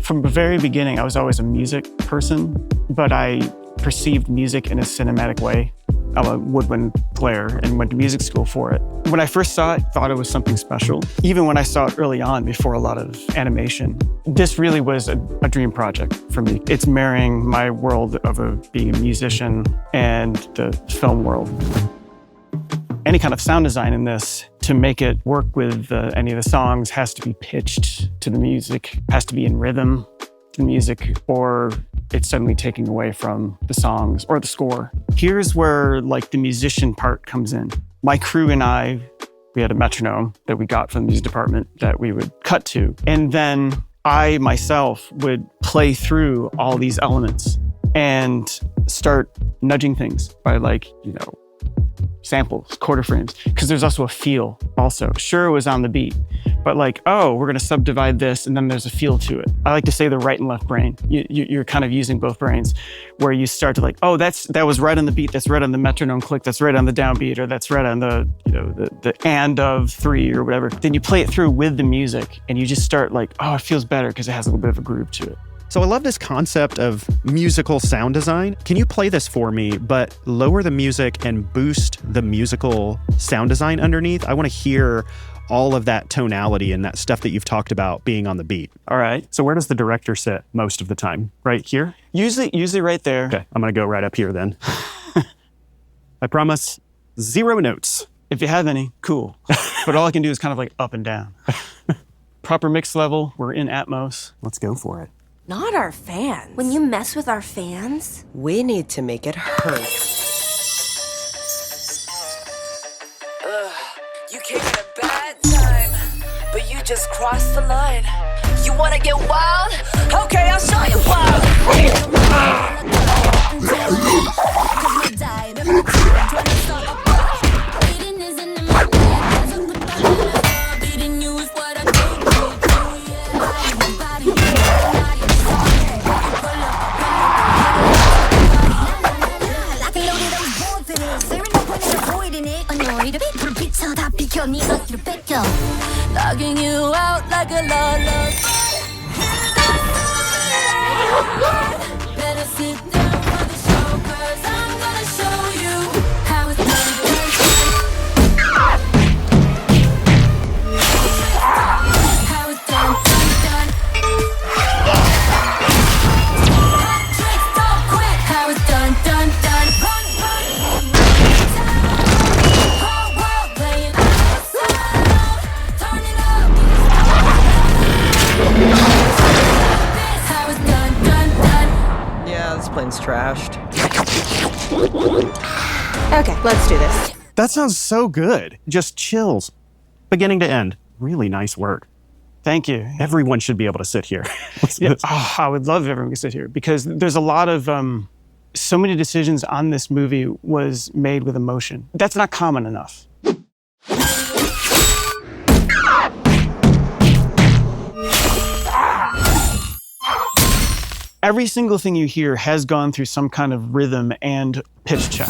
From the very beginning, I was always a music person, but I perceived music in a cinematic way. I'm a woodwind player and went to music school for it. When I first saw it, I thought it was something special. Even when I saw it early on, before a lot of animation, this really was a dream project for me. It's marrying my world of being a musician and the film world. Any kind of sound design in this, to make it work with any of the songs, has to be pitched to the music, has to be in rhythm to the music, or it's suddenly taking away from the songs or the score. Here's where like the musician part comes in. My crew and I, we had a metronome that we got from the music department that we would cut to. And then I myself would play through all these elements and start nudging things by samples, quarter frames, because there's also a feel also. Sure, it was on the beat, but we're gonna subdivide this and then there's a feel to it. I like to say the right and left brain. You're kind of using both brains, where you start to that was right on the beat, that's right on the metronome click, that's right on the downbeat, or that's right on the and of three or whatever. Then you play it through with the music and you just start it feels better because it has a little bit of a groove to it. So I love this concept of musical sound design. Can you play this for me, but lower the music and boost the musical sound design underneath? I want to hear all of that tonality and that stuff that you've talked about being on the beat. All right. So where does the director sit most of the time? Right here? Usually right there. Okay, I'm gonna go right up here then. I promise, 0 notes. If you have any, cool. But all I can do is kind of up and down. Proper mix level, we're in Atmos. Let's go for it. Not our fans. When you mess with our fans, we need to make it hurt. You came at a bad time, but you just crossed the line. You wanna get wild? Okay, I'll show you wild. Logging you out like a lullaby. Better sit down for the show, 'cause I'm gonna show you how it's done. How it's done. Hot tricks, don't quit. How it's done. Whole world playing outside. Turn it up. How it's done. Yeah, this plane's trashed. okay, let's do this. That sounds so good. Just chills, beginning to end. Really nice work. Thank you. Everyone should be able to sit here. Yeah, I would love if everyone could sit here, because there's a lot of, so many decisions on this movie was made with emotion. That's not common enough. Every single thing you hear has gone through some kind of rhythm and pitch check.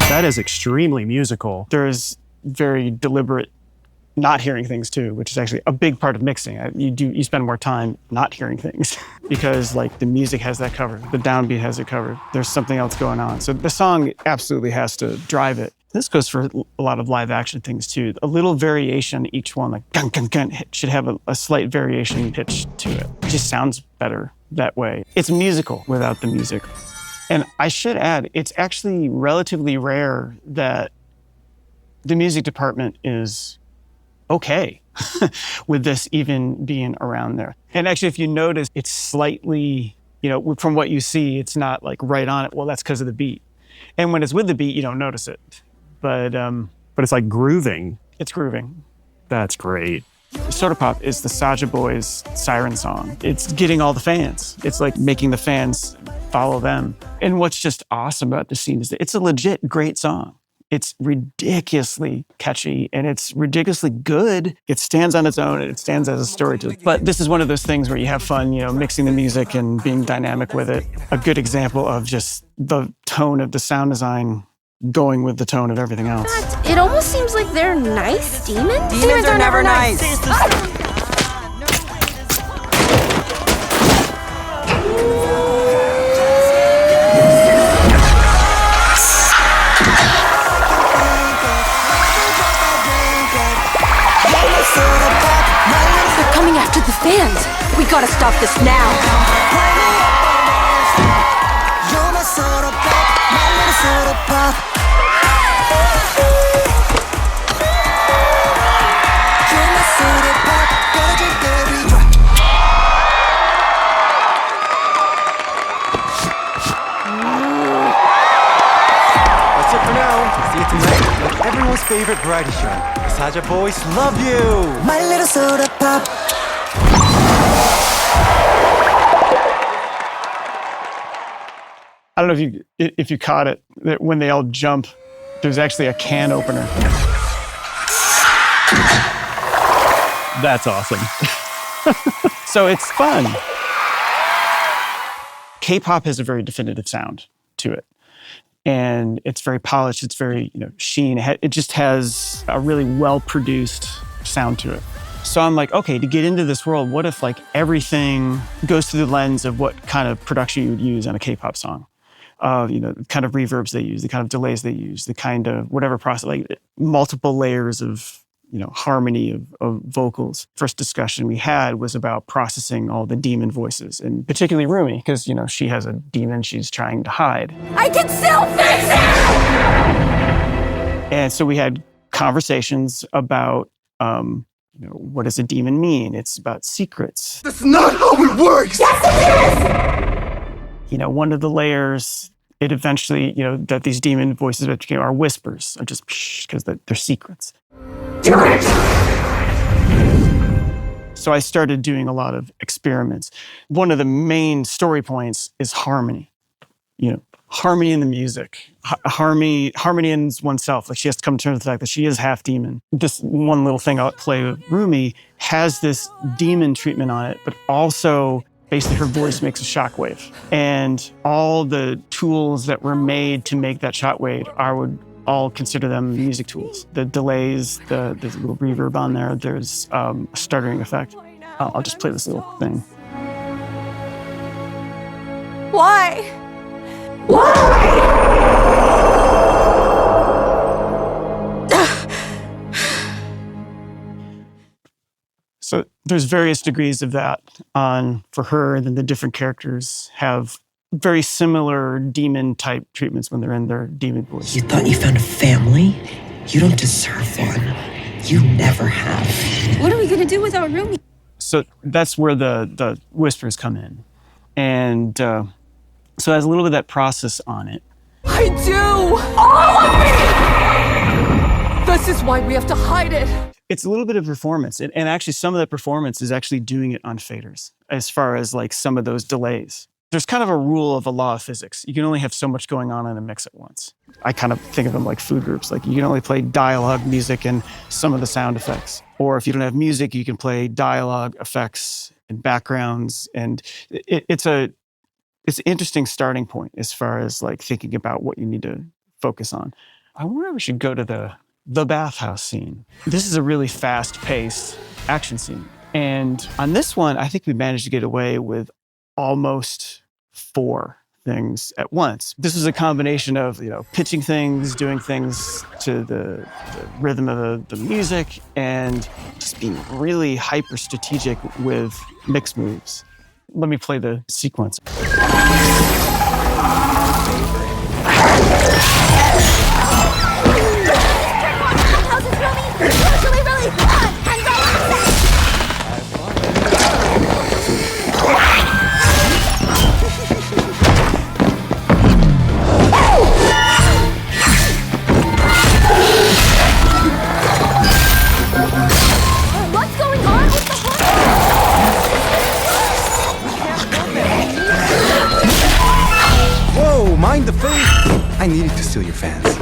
That is extremely musical. There's very deliberate not hearing things too, which is actually a big part of mixing. You spend more time not hearing things because the music has that covered, the downbeat has it covered. There's something else going on. So the song absolutely has to drive it. This goes for a lot of live action things too. A little variation each one, like gun, gun, gun, should have a slight variation pitch to it. It just sounds better that way. It's musical without the music. And I should add, it's actually relatively rare that the music department is okay with this even being around there. And actually, if you notice, it's slightly, from what you see, it's not right on it. Well, that's because of the beat. And when it's with the beat, you don't notice it. But it's grooving. It's grooving. That's great. Soda Pop is the Saja Boys siren song. It's getting all the fans. It's making the fans follow them. And what's just awesome about the scene is that it's a legit great song. It's ridiculously catchy and it's ridiculously good. It stands on its own and it stands as a story to it. But this is one of those things where you have fun, mixing the music and being dynamic with it. A good example of just the tone of the sound design going with the tone of everything else. It almost seems like they're nice demons. Demons are never nice. They're coming after the fans. We gotta stop this now. That's it for now. See you tonight with everyone's favorite variety show. Saja Boys love you. My little soda pop. I don't know if you caught it, that when they all jump, there's actually a can opener. That's awesome. So it's fun. K-pop has a very definitive sound to it. And it's very polished, it's very, sheen. It just has a really well-produced sound to it. So I'm like, okay, to get into this world, what if everything goes through the lens of what kind of production you would use on a K-pop song? The kind of reverbs they use, the kind of delays they use, the kind of whatever process, multiple layers of, harmony of vocals. First discussion we had was about processing all the demon voices, and particularly Rumi, because, she has a demon she's trying to hide. I can still fix it! And so we had conversations about, what does a demon mean? It's about secrets. That's not how it works. One of the layers, it eventually, that these demon voices are whispers, are just because they're secrets. So I started doing a lot of experiments. One of the main story points is harmony. Harmony in the music. Harmony in oneself. She has to come to terms with the fact that she is half demon. This one little thing I'll play with Rumi has this demon treatment on it, but also basically her voice makes a shockwave. And all the tools that were made to make that shockwave, I would all consider them music tools. The delays, there's a little reverb on there, there's a stuttering effect. I'll just play this little thing. Why? So there's various degrees of that for her, and then the different characters have very similar demon-type treatments when they're in their demon voice. You thought you found a family? You don't deserve one. You never have. What are we gonna do without Rumi? So that's where the whispers come in. And so it has a little bit of that process on it. I do! All of me! This is why we have to hide it. It's a little bit of performance. And actually some of that performance is actually doing it on faders, as far as some of those delays. There's kind of a rule of a law of physics. You can only have so much going on in a mix at once. I kind of think of them like food groups. You can only play dialogue, music, and some of the sound effects. Or if you don't have music, you can play dialogue, effects, and backgrounds. And it's an interesting starting point as far as thinking about what you need to focus on. I wonder if we should go to the Bathhouse Scene. This is a really fast-paced action scene. And on this one, I think we managed to get away with almost 4 things at once. This was a combination of, pitching things, doing things to the rhythm of the music, and just being really hyper strategic with mix moves. Let me play the sequence. What's going on with the horse? Whoa, mind the face. I needed to steal your fans.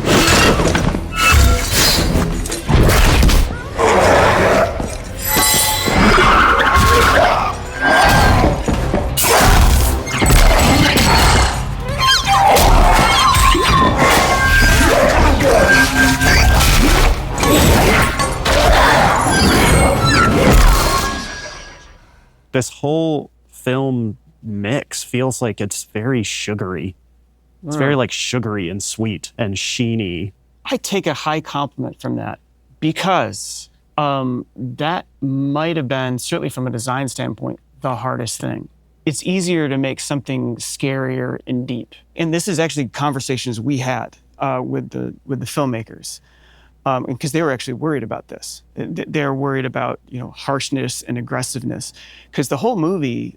this whole film mix feels like it's very sugary. It's very like sugary and sweet and sheeny. I take a high compliment from that because that might have been, certainly from a design standpoint, the hardest thing. It's easier to make something scarier and deep. And this is actually conversations we had with the filmmakers, because they were actually worried about this. They're worried about, harshness and aggressiveness, because the whole movie,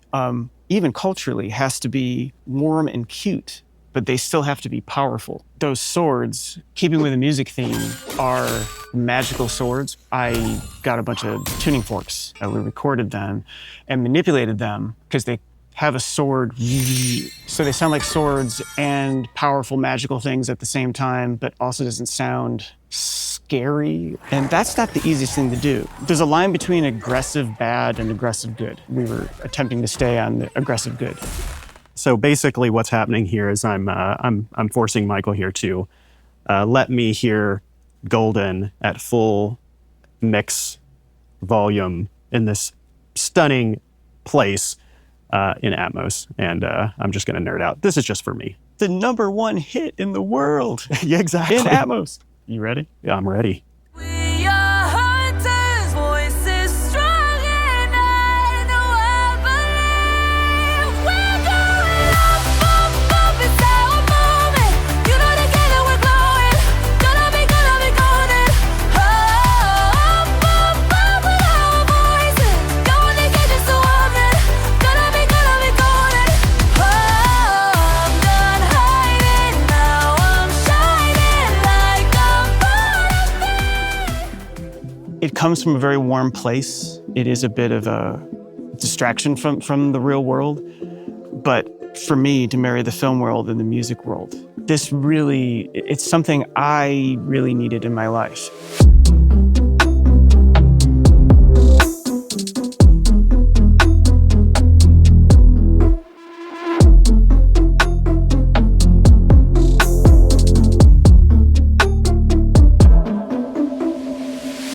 even culturally, has to be warm and cute, but they still have to be powerful. Those swords, keeping with the music theme, are magical swords. I got a bunch of tuning forks. We recorded them and manipulated them because they have a sword. So they sound like swords and powerful magical things at the same time, but also doesn't sound scary. And that's not the easiest thing to do. There's a line between aggressive bad and aggressive good. We were attempting to stay on the aggressive good. So basically what's happening here is I'm forcing Michael here to let me hear Golden at full mix volume in this stunning place in Atmos. And I'm just going to nerd out. This is just for me. The #1 hit in the world. Yeah, exactly. In Atmos. You ready? Yeah, I'm ready. We are hunters, voices strong and I know I believe we're going up, it's our moment. You know together we're glowing, gonna be golden. Up, with our voices, gonna get just a woman, gonna be golden. I'm done hiding, now I'm shining like I'm It comes from a very warm place. It is a bit of a distraction from the real world. But for me, to marry the film world and the music world, it's something I really needed in my life.